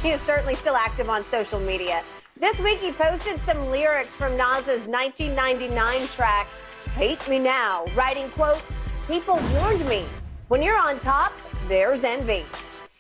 He is certainly still active on social media. This week, he posted some lyrics from Nas's 1999 track, Hate Me Now, writing, quote, "People warned me, when you're on top, there's envy."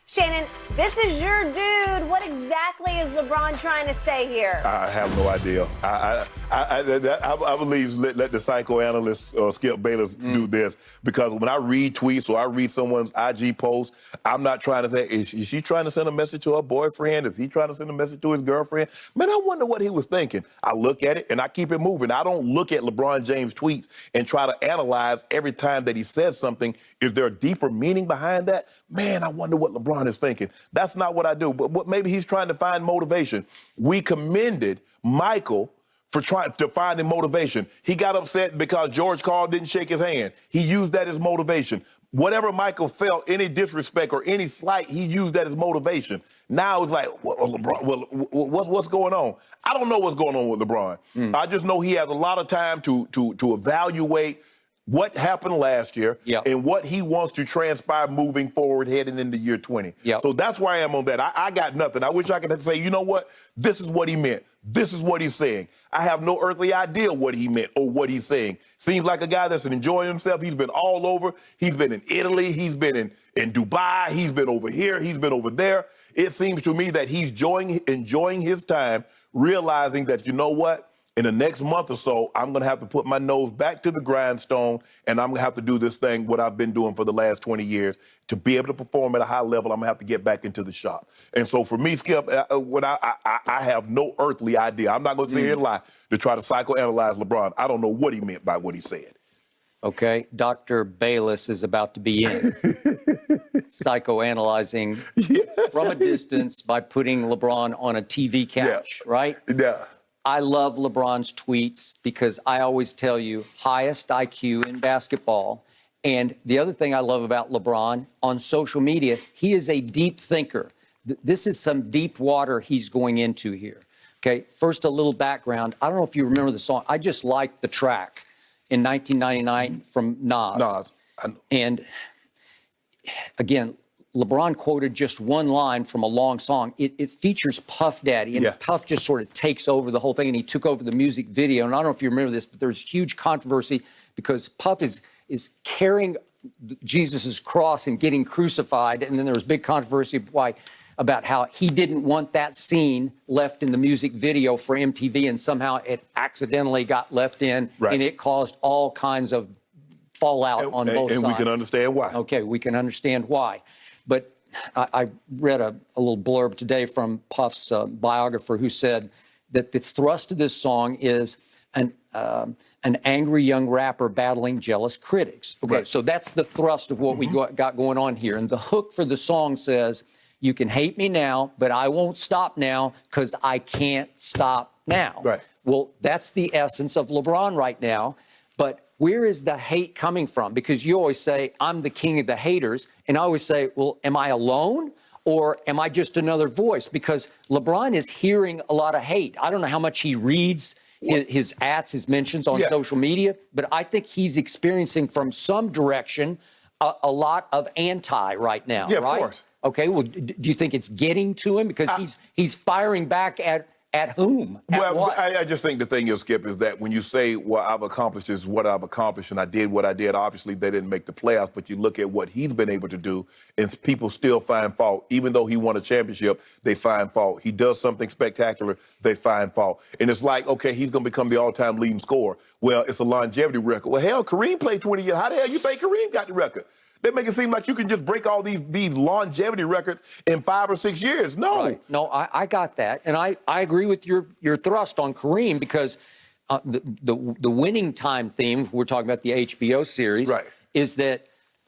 Shannon, this is your dude. What exactly is LeBron trying to say here? I have no idea. I believe let the psychoanalyst Skip Bayless do this, because when I read tweets or I read someone's IG post, I'm not trying to say, is she trying to send a message to her boyfriend? Is he trying to send a message to his girlfriend? Man, I wonder what he was thinking. I look at it and I keep it moving. I don't look at LeBron James tweets and try to analyze every time that he says something. Is there a deeper meaning behind that? Man, I wonder what LeBron is thinking. That's not what I do, but maybe he's trying to find motivation. We commended Michael for trying to find the motivation. He got upset because George Karl didn't shake his hand. He used that as motivation. Whatever Michael felt, any disrespect or any slight, he used that as motivation. Now it's like, well, LeBron, what's going on? I don't know what's going on with LeBron. I just know he has a lot of time to evaluate what happened last year and what he wants to transpire moving forward heading into year 20. So that's where I am on that. I got nothing. I wish I could say, you know what? This is what he meant. This is what he's saying. I have no earthly idea what he meant or what he's saying. Seems like a guy that's enjoying himself. He's been all over. He's been in Italy. He's been in Dubai. He's been over here. He's been over there. It seems to me that he's enjoying his time, realizing that, you know what? In the next month or so, I'm going to have to put my nose back to the grindstone, and I'm going to have to do this thing, what I've been doing for the last 20 years. To be able to perform at a high level, I'm going to have to get back into the shop. And so for me, Skip, when I have no earthly idea. I'm not going to sit here and lie to try to psychoanalyze LeBron. I don't know what he meant by what he said. Okay, Dr. Bayless is about to be in psychoanalyzing from a distance by putting LeBron on a TV couch, right? Yeah. I love LeBron's tweets because I always tell you, highest IQ in basketball. And the other thing I love about LeBron on social media, he is a deep thinker. This is some deep water he's going into here. Okay, first a little background. I don't know if you remember the song. I just liked the track in 1999 from Nas. And again, LeBron quoted just one line from a long song. It features Puff Daddy, and Puff just sort of takes over the whole thing, and he took over the music video. And I don't know if you remember this, but there's huge controversy because Puff is carrying Jesus's cross and getting crucified, and then there was big controversy about how he didn't want that scene left in the music video for MTV, and somehow it accidentally got left in, and it caused all kinds of fallout on both sides. And we can understand why. Okay, we can understand why. But I read a little blurb today from Puff's biographer who said that the thrust of this song is an angry young rapper battling jealous critics. Okay, so that's the thrust of what we got going on here. And the hook for the song says, "You can hate me now, but I won't stop now because I can't stop now." Right. Well, that's the essence of LeBron right now. But where is the hate coming from? Because you always say, I'm the king of the haters. And I always say, well, am I alone or am I just another voice? Because LeBron is hearing a lot of hate. I don't know how much he reads his his mentions on social media, but I think he's experiencing from some direction a lot of anti right now. Yeah, right? Of course. Okay, well, do you think it's getting to him? Because he's firing back at whom? I just think the thing is, Skip, is that when you say what I've accomplished is what I've accomplished and I did what I did, obviously they didn't make the playoffs, but you look at what he's been able to do and people still find fault. Even though he won a championship, they find fault. He does something spectacular, they find fault. And it's like, okay, he's going to become the all-time leading scorer. Well, it's a longevity record. Well, hell, Kareem played 20 years. How the hell you think Kareem got the record? They make it seem like you can just break all these longevity records in 5 or 6 years. No. Right. No, I got that. And I agree with your thrust on Kareem because the winning time theme, we're talking about the HBO series, is that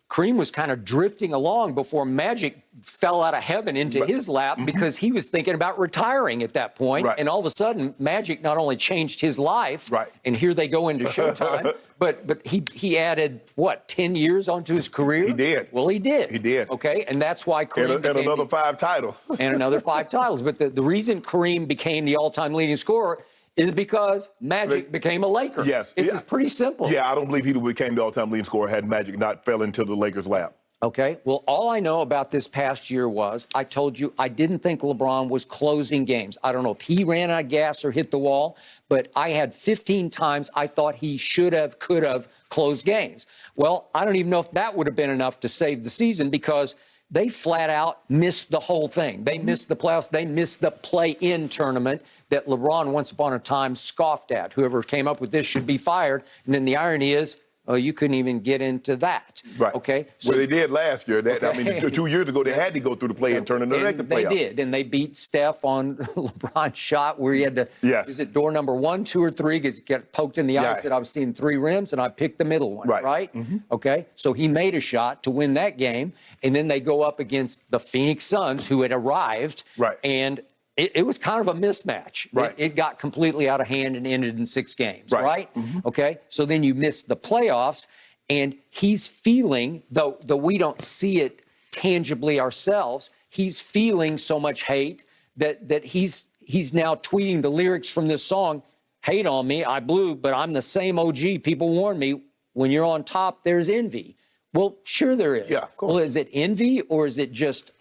Kareem was kind of drifting along before Magic fell out of heaven into his lap because he was thinking about retiring at that point. And all of a sudden, Magic not only changed his life, and here they go into Showtime, but he added, what, 10 years onto his career? He did. Well, he did. He did. Okay, and that's why Kareem and another 5 titles. And another 5 titles. But the reason Kareem became the all-time leading scorer is because Magic became a Laker. Yes. It's pretty simple. Yeah, I don't believe he became the all-time leading scorer had Magic not fell into the Lakers' lap. Okay, well, all I know about this past year was I told you I didn't think LeBron was closing games. I don't know if he ran out of gas or hit the wall, but I had 15 times I thought he should have, could have closed games. Well, I don't even know if that would have been enough to save the season because they flat out missed the whole thing. They missed the playoffs. They missed the play-in tournament that LeBron once upon a time scoffed at. Whoever came up with this should be fired. And then the irony is, oh, you couldn't even get into that. Right. Okay. So well, they did last year. I mean, 2 years ago, they had to go through the play-in tournament to make the playoff. They did, and they beat Steph on LeBron's shot where he had to, is it door number 1, 2, or 3? Because he got poked in the eye. Said, I was seeing 3 rims, and I picked the middle one, right? Okay, so he made a shot to win that game, and then they go up against the Phoenix Suns, who had arrived, and it was kind of a mismatch. It got completely out of hand and ended in 6 games, right? Okay, so then you miss the playoffs, and he's feeling, though we don't see it tangibly ourselves, he's feeling so much hate that he's now tweeting the lyrics from this song, hate on me, I blew, but I'm the same OG. People warn me, when you're on top, there's envy. Well, sure there is. Yeah, of course. Well, is it envy or is it just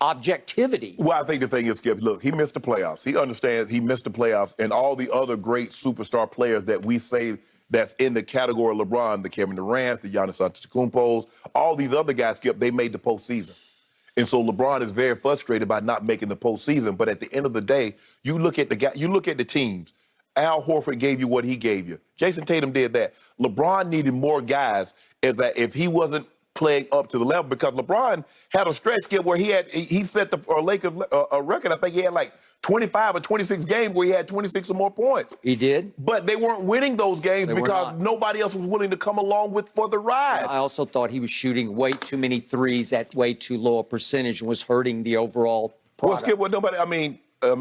objectivity? Well, I think the thing is, Skip, look, he missed the playoffs. He understands he missed the playoffs, and all the other great superstar players that we say that's in the category of LeBron, the Kevin Durant, the Giannis Antetokounmpos, all these other guys, Skip, they made the postseason. And so LeBron is very frustrated by not making the postseason. But at the end of the day, you look at the teams. Al Horford gave you what he gave you. Jason Tatum did that. LeBron needed more guys if he wasn't playing up to the level, because LeBron had a stretch, Skip, where he set the Lakers record. I think he had like 25 or 26 games where he had 26 or more points. He did. But they weren't winning those games because nobody else was willing to come along for the ride. I also thought he was shooting way too many threes at way too low a percentage and was hurting the overall product. Well, Skip, I mean,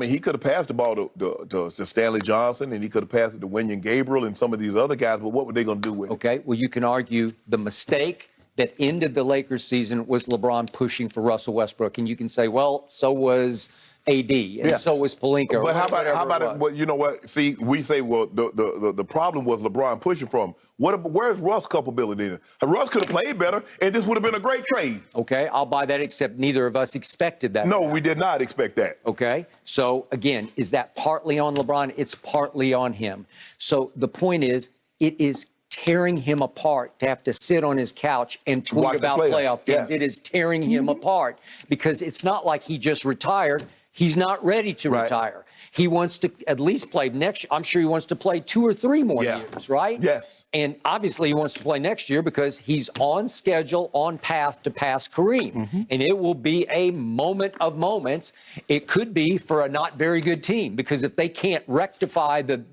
he could have passed the ball to Stanley Johnson, and he could have passed it to Wenyen Gabriel and some of these other guys, but what were they going to do with it? Okay, well, you can argue the mistake that ended the Lakers season was LeBron pushing for Russell Westbrook. And you can say, well, so was AD, and so was Pelinka. But how about it? Well, you know what? See, we say, well, the problem was LeBron pushing for him. Where's Russ' culpability in it? Russ could have played better, and this would have been a great trade. Okay, I'll buy that, except neither of us expected that. No, we did not expect that. Okay, so again, is that partly on LeBron? It's partly on him. So the point is, it is tearing him apart to have to sit on his couch and tweet about playoff games. Yes. It is tearing him apart because it's not like he just retired. He's not ready to retire. He wants to at least play next year. I'm sure he wants to play 2 or 3 more years, right? Yes. And obviously he wants to play next year because he's on schedule, on path to pass Kareem. And it will be a moment of moments. It could be for a not very good team because if they can't rectify the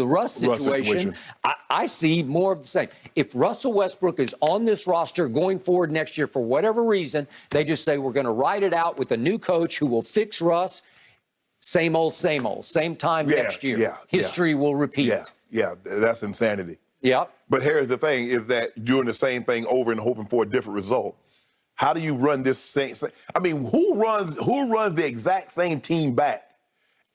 Russ situation, I see more of the same. If Russell Westbrook is on this roster going forward next year for whatever reason, they just say we're going to ride it out with a new coach who will fix Russ. Same old, same time next year. History will repeat. Yeah, that's insanity. Yep. But here's the thing, is that doing the same thing over and hoping for a different result. How do you run this same? I mean, who runs the exact same team back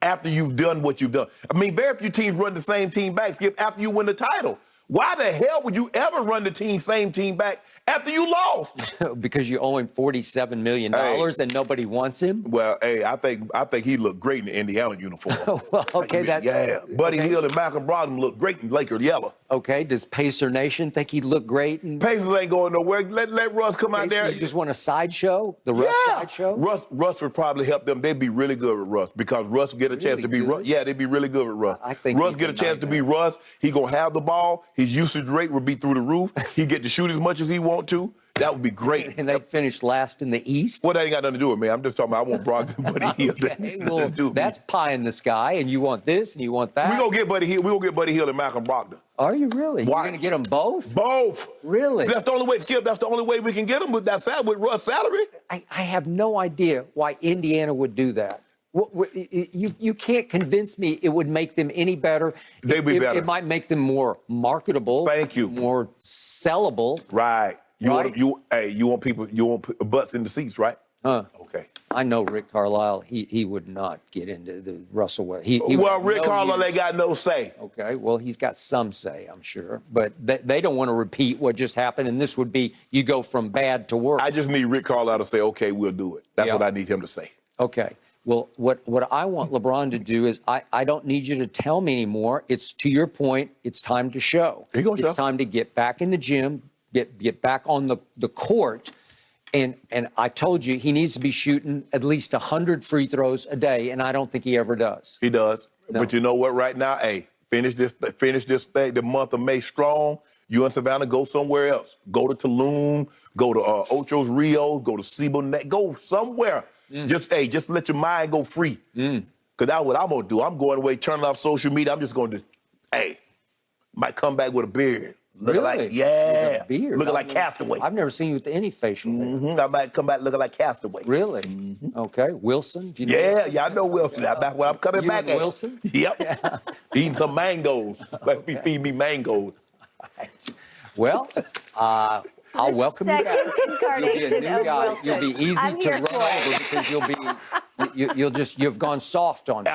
after you've done what you've done? I mean, very few teams run the same team back, Skip, after you win the title. Why the hell would you ever run the same team back after you lost? Because you owe him $47 million and nobody wants him? Well, hey, I think he looked great in the Indiana uniform. Well, okay, Buddy Hield and Malcolm Brogdon looked great in Laker yellow. Okay, does Pacer Nation think he'd look great? Pacers ain't going nowhere. Let Russ come out there. So you just want a sideshow? The Russ sideshow? Russ would probably help them. They'd be really good with Russ because Russ would get a chance to be Russ. Yeah, they'd be really good with Russ. I think Russ get a chance to be Russ. He gonna have the ball. His usage rate would be through the roof. He get to shoot as much as he want to. That would be great. And they finished last in the East? Well, that ain't got nothing to do with me. I'm just talking about I want Brogdon and Buddy Hield. Okay, well, that's pie in the sky, and you want this and you want that. We're gonna get Buddy Hield. We're gonna get Buddy Hield and Malcolm Brogdon. Are you really? You're going to get them both? Both. Really? That's the only way, Skip. That's the only way we can get them with Russ' salary. I have no idea why Indiana would do that. You can't convince me it would make them any better. They'd be better. It might make them more marketable. Thank you. More sellable. Right. You want butts in the seats, right? Huh. Okay. I know Rick Carlisle. He would not get into the Russell Westbrook. Well, Rick Carlisle ain't got no say. Okay, well, he's got some say, I'm sure, but they don't want to repeat what just happened, and this would be you go from bad to worse. I just need Rick Carlisle to say, okay, we'll do it. That's Yeah. what I need him to say. Okay. Well, what I want LeBron to do is I don't need you to tell me anymore. It's to your point. It's time to show. It's time to get back in the gym, get back on the court. And I told you he needs to be shooting at least 100 free throws a day, and I don't think he ever does. He does. No. But you know what? Right now, hey, finish this thing, the month of May strong. You and Savannah go somewhere else. Go to Tulum. Go to Ocho's Rios. Go to Cibo Net. Go somewhere. Just let your mind go free. Because that's what I'm gonna do. I'm going away, turning off social media. I'm just going to, might come back with a beard. Looking Really? like, yeah. With a beard? Looking like Castaway. I've never seen you with any facial hair. I might come back looking like Castaway. Really? Okay. Wilson? Do you know Wilson? Yeah, I know Wilson. That's where I'm coming You back and at. Wilson? Yep. Eating some mangoes. Let me feed me mangoes. Well, I'll welcome you back. Second incarnation You'll be a new of guy. Wilson. You'll be easy I'm to here run for over because you've gone soft on me.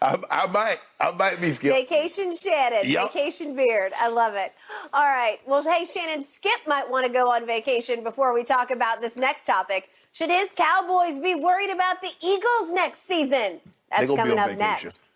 I might be Skip. Vacation Shannon, Yep. vacation beard. I love it. All right. Well, hey, Shannon, Skip might want to go on vacation before we talk about this next topic. Should his Cowboys be worried about the Eagles next season? That's They gonna be coming on up vacation. next.